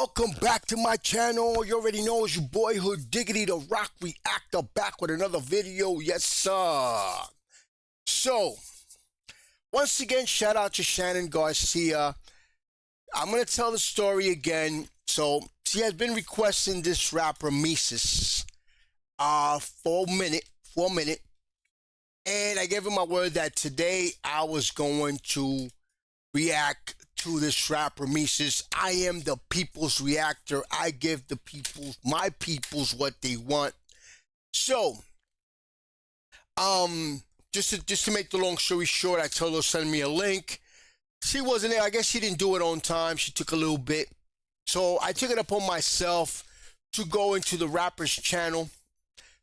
Welcome back to my channel. You already know it's your boy Hood Diggity, the Rock Reactor, back with another video. Yes, sir. So, once again, shout out to Shannon Garcia. I'm going to tell the story again. So, she has been requesting this rapper, MESUS, for a minute. And I gave him my word that today I was going to react to this rapper, MESUS. I am the people's reactor. I give the people, my peoples, what they want. So, just to make the long story short, I told her to send me a link. She wasn't there. I guess she didn't do it on time. She took a little bit. So I took it upon myself to go into the rapper's channel.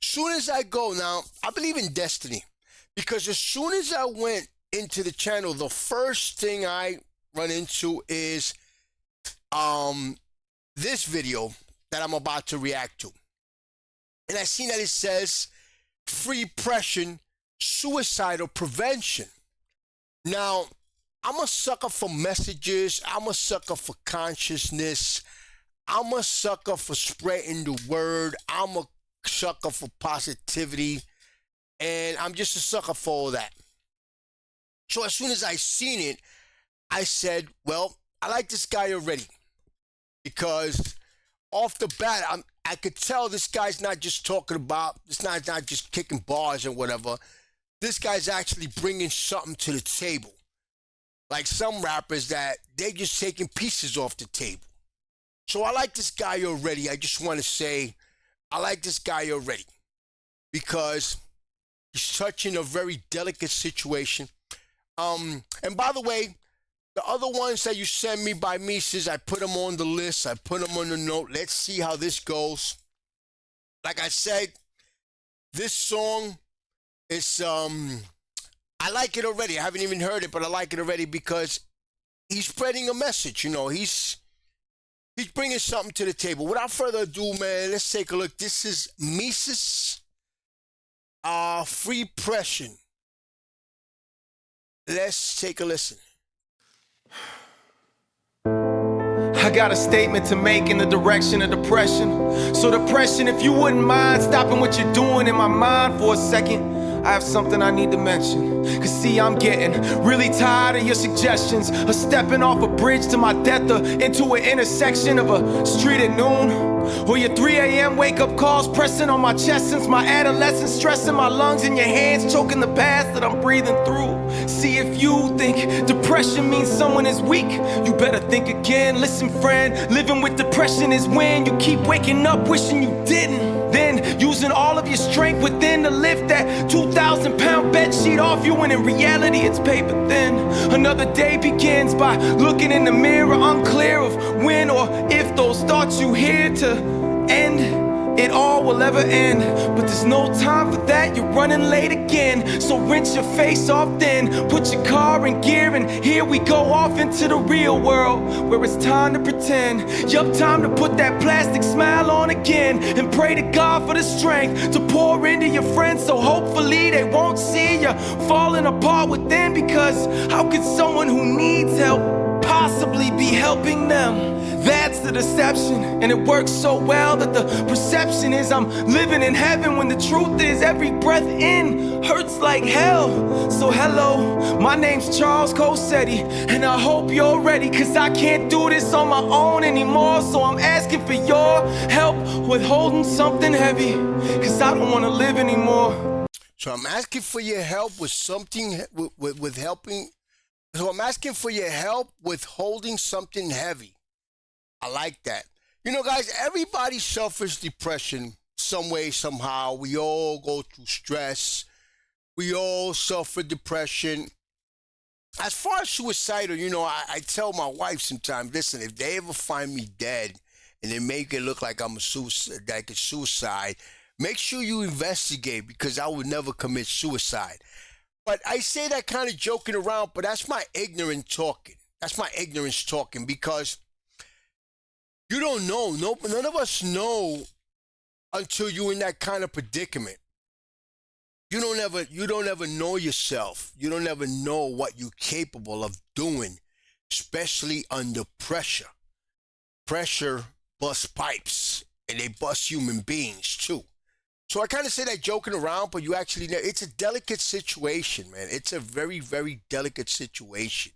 Soon as I go, now, I believe in destiny. Because as soon as I went into the channel, the first thing I run into is this video that I'm about to react to. And I see that it says Freepression, suicidal prevention. Now, I'm a sucker for messages. I'm a sucker for consciousness. I'm a sucker for spreading the word. I'm a sucker for positivity. And I'm just a sucker for all that. So as soon as I seen it, I said, well, I like this guy already. Because off the bat, I could tell this guy's not just talking about, it's not just kicking bars and whatever. This guy's actually bringing something to the table. Like some rappers that they just taking pieces off the table. So I like this guy already. I just want to say, I like this guy already. Because he's touching a very delicate situation. And by the way, the other ones that you send me by MESUS, I put them on the list. I put them on the note. Let's see how this goes. Like I said, this song is, I like it already. I haven't even heard it, but I like it already because he's spreading a message. You know, he's bringing something to the table. Without further ado, man, let's take a look. This is MESUS, Freepression. Let's take a listen. I got a statement to make in the direction of depression. So depression, if you wouldn't mind stopping what you're doing in my mind for a second, I have something I need to mention. Cause see, I'm getting really tired of your suggestions of stepping off a bridge to my death or into an intersection of a street at noon. Or your 3 a.m. wake-up calls pressing on my chest since my adolescence, stressing my lungs in your hands, choking the past that I'm breathing through. See, if you think depression means someone is weak, you better think again. Listen, friend, living with depression is when you keep waking up wishing you didn't. Then using all of your strength within to lift that 2,000-pound bed sheet off you, when in reality it's paper thin. Another day begins by looking in the mirror, unclear of when or if those thoughts you hear to end. It all will ever end, but there's no time for that. You're running late again, so rinse your face off then. Put your car in gear and here we go off into the real world, where it's time to pretend. Yup, time to put that plastic smile on again, and pray to God for the strength to pour into your friends, so hopefully they won't see you falling apart within. Because how could someone who needs help possibly be helping them? That's the deception, and it works so well that the perception is I'm living in heaven, when the truth is every breath in hurts like hell. So hello, my name's Charles Cosetti, and I hope you're ready, cause I can't do this on my own anymore. So I'm asking for your help with holding something heavy, cause I don't want to live anymore. So I'm asking for your help with something, with helping. So I'm asking for your help with holding something heavy. I like that. You know, guys, everybody suffers depression some way, somehow. We all go through stress. We all suffer depression. As far as suicidal, you know, I tell my wife sometimes, listen, if they ever find me dead and they make it look like I'm a suicide, make sure you investigate, because I would never commit suicide. But I say that kind of joking around, but that's my ignorant talking. That's my ignorance talking, because you don't know. None of us know until you're in that kind of predicament. You don't ever know yourself. You don't ever know what you're capable of doing, especially under pressure. pressure busts pipes, and they bust human beings too. So I kind of say that joking around, but you actually know it's a delicate situation, man. It's a very, very delicate situation.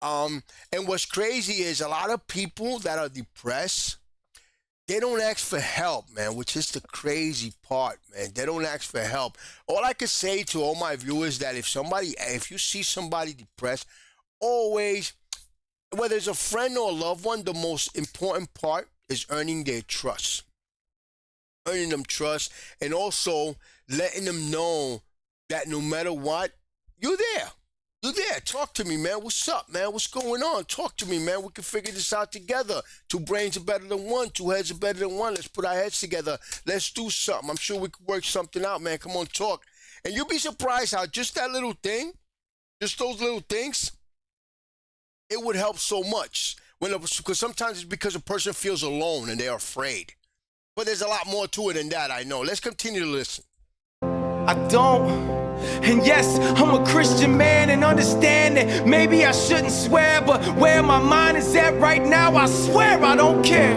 And what's crazy is a lot of people that are depressed, they don't ask for help, man, which is the crazy part, man. They don't ask for help. All I can say to all my viewers that if you see somebody depressed, always, whether it's a friend or a loved one, the most important part is earning their trust. Earning them trust, and also letting them know that no matter what, you're there. You're there. Talk to me, man. What's up, man? What's going on? Talk to me, man. We can figure this out together. Two brains are better than one. Two heads are better than one. Let's put our heads together. Let's do something. I'm sure we can work something out, man. Come on, talk. And you'll be surprised how just that little thing, just those little things, it would help so much. Because sometimes it's because a person feels alone and they're afraid. But there's a lot more to it than that, I know. Let's continue to listen. I don't. And yes, I'm a Christian man and understand that maybe I shouldn't swear, but where my mind is at right now, I swear I don't care.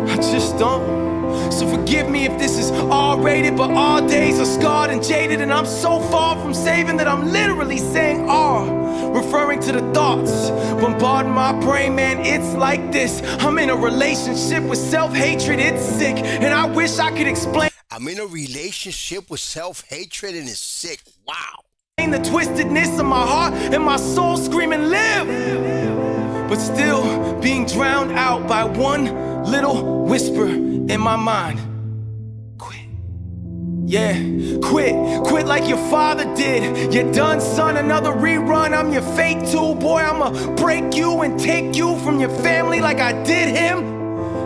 I just don't. So forgive me if this is R-rated, but all days are scarred and jaded, and I'm so far from saving that I'm literally saying R, referring to the thoughts bombarding my brain, man. It's like this. I'm in a relationship with self-hatred, it's sick, and I wish I could explain. I'm in a relationship with self-hatred and it's sick. Wow. The twistedness of my heart and my soul screaming live, but still being drowned out by one little whisper in my mind. Quit. Yeah, quit like your father did. You're done, son, another rerun. I'm your fate too, boy. I'ma break you and take you from your family like I did him,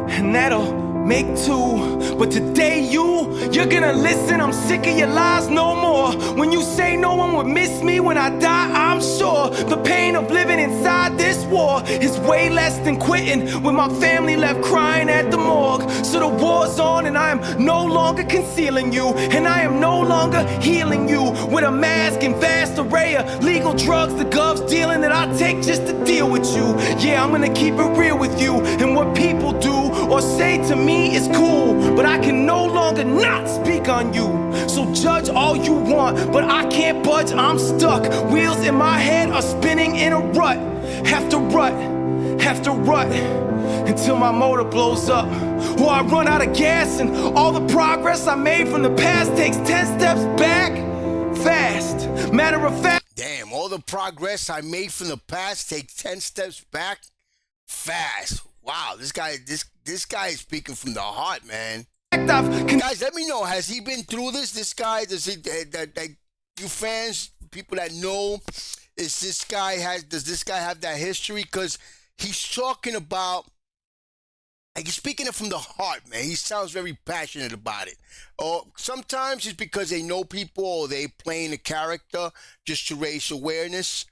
and that'll make two. But today you're gonna listen. I'm sick of your lies no more. When you say no one would miss me when I die, I'm sure the pain of living inside this war is way less than quitting with my family left crying at the morgue. So the war's on and I am no longer concealing you, and I am no longer healing you with a mask and vast array of legal drugs the gloves dealing that I take just to deal with you. Yeah, I'm gonna keep it real with you, and what people do or say to me is cool, but I can no longer not speak on you. So judge all you want, but I can't budge, I'm stuck. Wheels in my head are spinning in a rut. Have to rut until my motor blows up, or I run out of gas and all the progress I made from the past takes 10 steps back fast. Matter of fact, damn, all the progress I made from the past takes 10 steps back fast. Wow, this guy is speaking from the heart, man. Guys, let me know, has he been through this? This guy, does he, you fans, people that know, does this guy have that history? Because he's talking about, like, he's speaking it from the heart, man. He sounds very passionate about it. Or sometimes it's because they know people or they playing a character just to raise awareness.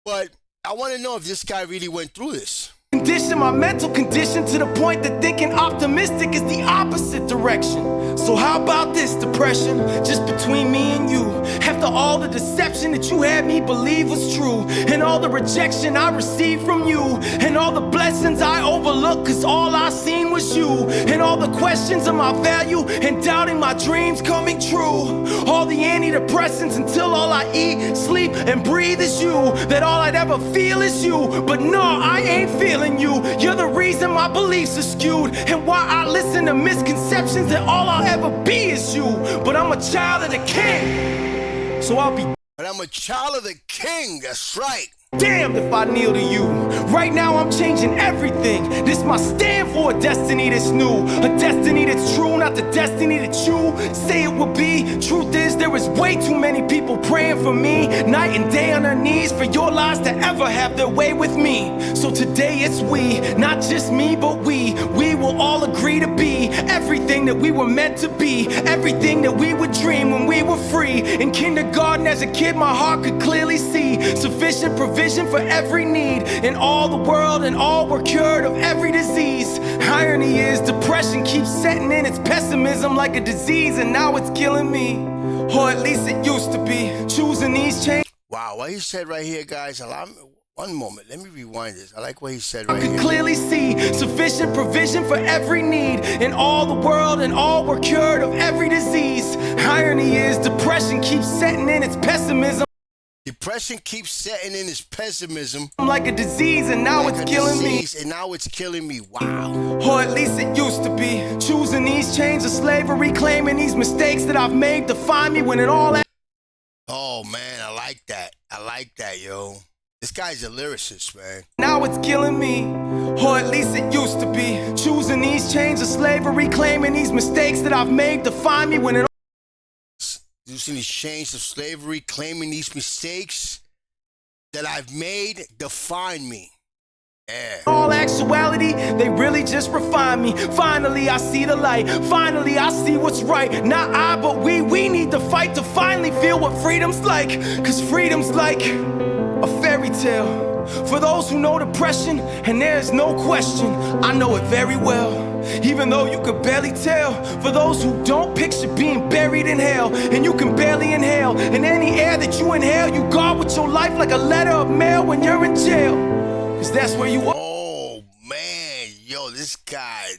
But I want to know if this guy really went through this. Condition my mental condition to the point that thinking optimistic is the opposite direction. So how about this depression, just between me and you? After all the deception that you had me believe was true, and all the rejection I received from you, and all the blessings I overlooked cause all I seen was you, and all the questions of my value and doubting my dreams coming true, all the antidepressants until all I eat, sleep, and breathe is you, that all I'd ever feel is you. But no, I ain't feeling you. You're the reason my beliefs are skewed, and why I listen to misconceptions that all I'll ever be is you. But I'm a child of the king, so I'll be. But I'm a child of the king, that's right. Damned if I kneel to you. Right now I'm changing everything. This my stand for a destiny that's new, a destiny that's true, not the destiny that you say it will be. Truth is, there is way too many people praying for me, night and day on their knees, for your lies to ever have their way with me. So today it's we, not just me, but we will all agree to be everything that we were meant to be, everything that we would dream when we were free. In kindergarten as a kid, my heart could clearly see sufficient provision for every need in all the world, and all were cured of every disease. Irony is, depression keeps setting in its pessimism like a disease, and now it's killing me, or at least it used to be. Choosing these changes. Wow, what he said right here, guys, One moment, let me rewind this. I like what he said I right could here. clearly see sufficient provision for every need in all the world, and all were cured of every disease. Irony is, depression keeps setting in its pessimism. Depression keeps setting in its pessimism. Like a disease, and now like it's killing me. And now it's killing me. Wow. Or at least it used to be. Choosing these chains of slavery, claiming these mistakes that I've made define me, when it all. Oh man, I like that. I like that, yo. This guy's a lyricist, man. Now it's killing me, or at least it used to be. Choosing these chains of slavery, claiming these mistakes that I've made define me, when it. Using these chains of slavery, claiming these mistakes that I've made define me. Yeah. All actuality, they really just refine me. Finally, I see the light. Finally, I see what's right. Not I, but we need to fight to finally feel what freedom's like. Cause freedom's like a fairy tale for those who know depression, and there's no question, I know it very well. Even though you could barely tell, for those who don't, picture being buried in hell, and you can barely inhale. In any air that you inhale, you guard with your life like a letter of mail when you're in jail. Cause that's where you are. Oh man, yo, this guy's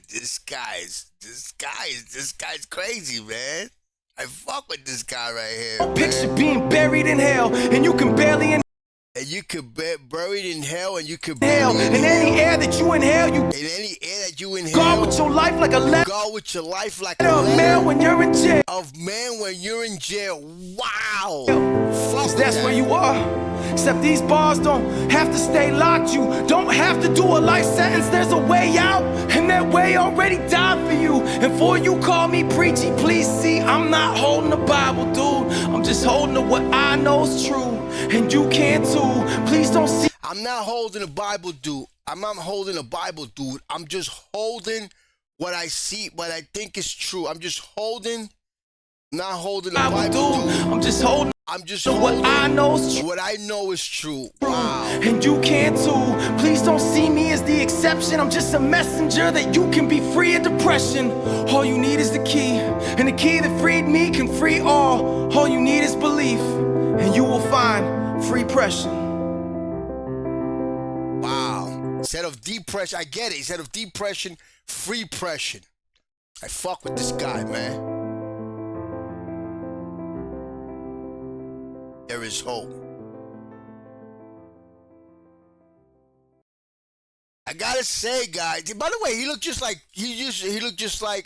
crazy, man. I fuck with this guy right here. Picture being buried in hell, and you can barely inhale. And you could be buried in hell, and you could Hell, in any air that you inhale, you in any air that you inhale. guard with your life like a letter Go with your life like a of mail when you're in jail. of man when you're in jail. Wow. Cause that's where you are. Except these bars don't have to stay locked. You don't have to do a life sentence. There's a way out, and that way already died for you. And for you call me preachy, please see, I'm not holding the Bible, dude. I'm just holding to what I know's true, and you can too. Please don't see. I'm not holding a Bible, dude. I'm not holding a Bible, dude. I'm just holding what I see, what I think is true. I'm just holding, not holding a Bible, dude. I'm just holding. I'm just So what I know's true. what I know is true. Wow. And you can too. Please don't see me as the exception. I'm just a messenger that you can be free of depression. All you need is the key, and the key that freed me can free all. All you need is belief, and you will find Freepression. Wow. Instead of depression, I get it. Instead of depression, Freepression. I fuck with this guy, man. There is hope. I gotta say, guys. By the way, he looked just like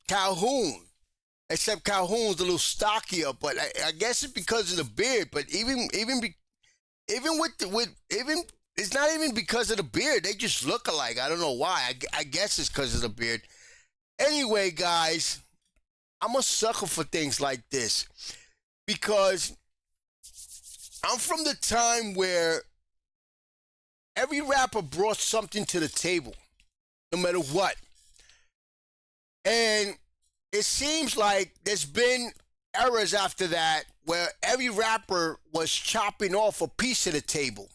Calhoun, except Calhoun's a little stockier. But I guess it's because of the beard. But even it's not even because of the beard. They just look alike. I don't know why. I guess it's because of the beard. Anyway, guys, I'm a sucker for things like this because I'm from the time where every rapper brought something to the table, no matter what. And it seems like there's been eras after that where every rapper was chopping off a piece of the table.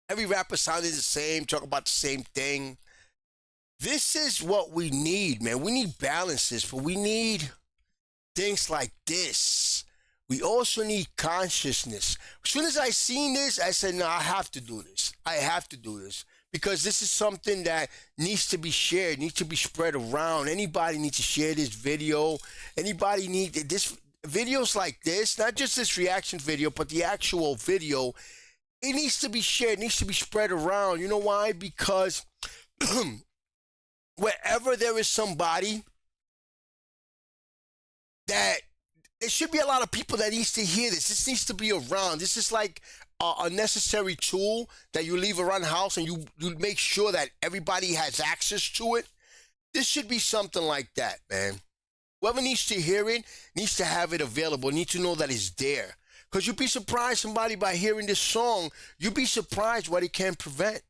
Every rapper sounded the same, talking about the same thing. This is what we need, man. We need balances, but we need things like this. We also need consciousness. As soon as I seen this, I said, no, I have to do this. I have to do this. Because this is something that needs to be shared, needs to be spread around. Anybody needs to share this video. Anybody needs this videos like this, not just this reaction video, but the actual video. It needs to be shared, it needs to be spread around. You know why? Because wherever there is somebody that there should be a lot of people that needs to hear this. This needs to be around. This is like a necessary tool that you leave around the house and you make sure that everybody has access to it. This should be something like that, man. Whoever needs to hear it needs to have it available, needs to know that it's there. Because you'd be surprised somebody by hearing this song, you'd be surprised what it can prevent.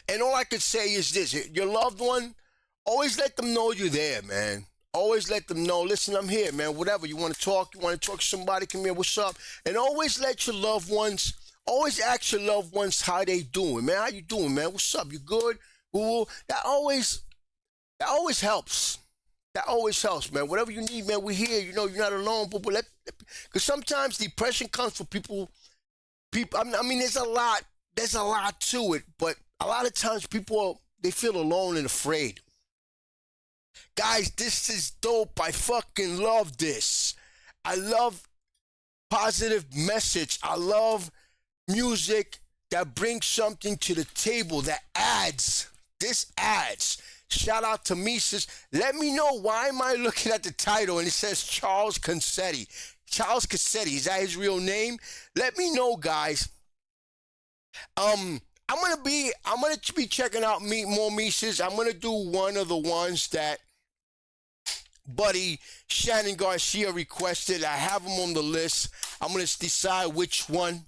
And all I could say is this, your loved one, always let them know you're there, man. Always let them know, listen, I'm here, man. Whatever, you want to talk to somebody, come here, what's up? And always let your loved ones, always ask your loved ones how they doing, man. How you doing, man? What's up? You good? Ooh, that always helps. That always helps, man. Whatever you need, man, we're here. You know, you're not alone. Because sometimes depression comes for people people, I mean, there's a lot to it, but a lot of times people, they feel alone and afraid. Guys, this is dope. I fucking love this. I love positive message. I love music that brings something to the table, that adds. This adds. Shout out to MESUS. Let me know, why am I looking at the title and it says Charles Cassetti? Charles Cassetti, is that his real name? Let me know, guys. I'm gonna be checking out more MESUS. I'm gonna do one of the ones that buddy Shannon Garcia requested. I have them on the list. I'm gonna decide which one.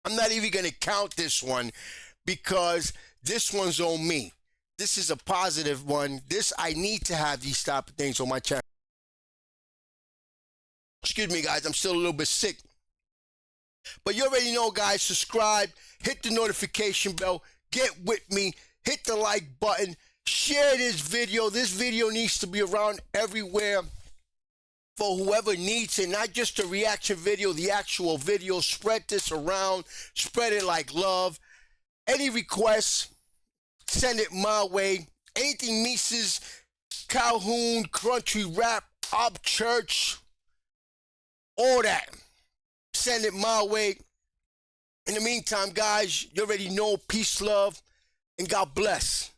I'm not even gonna count this one because this one's on me. This is a positive one. I need to have these type of things on my channel. Excuse me, guys. I'm still a little bit sick. But you already know, guys. Subscribe. Hit the notification bell. Get with me. Hit the like button. Share this video. This video needs to be around everywhere for whoever needs it. Not just a reaction video, the actual video. Spread this around. Spread it like love. Any requests, send it my way. Anything MESUS, Calhoun, country rap, up church, all that. Send it my way. In the meantime, guys, you already know. Peace, love, and God bless.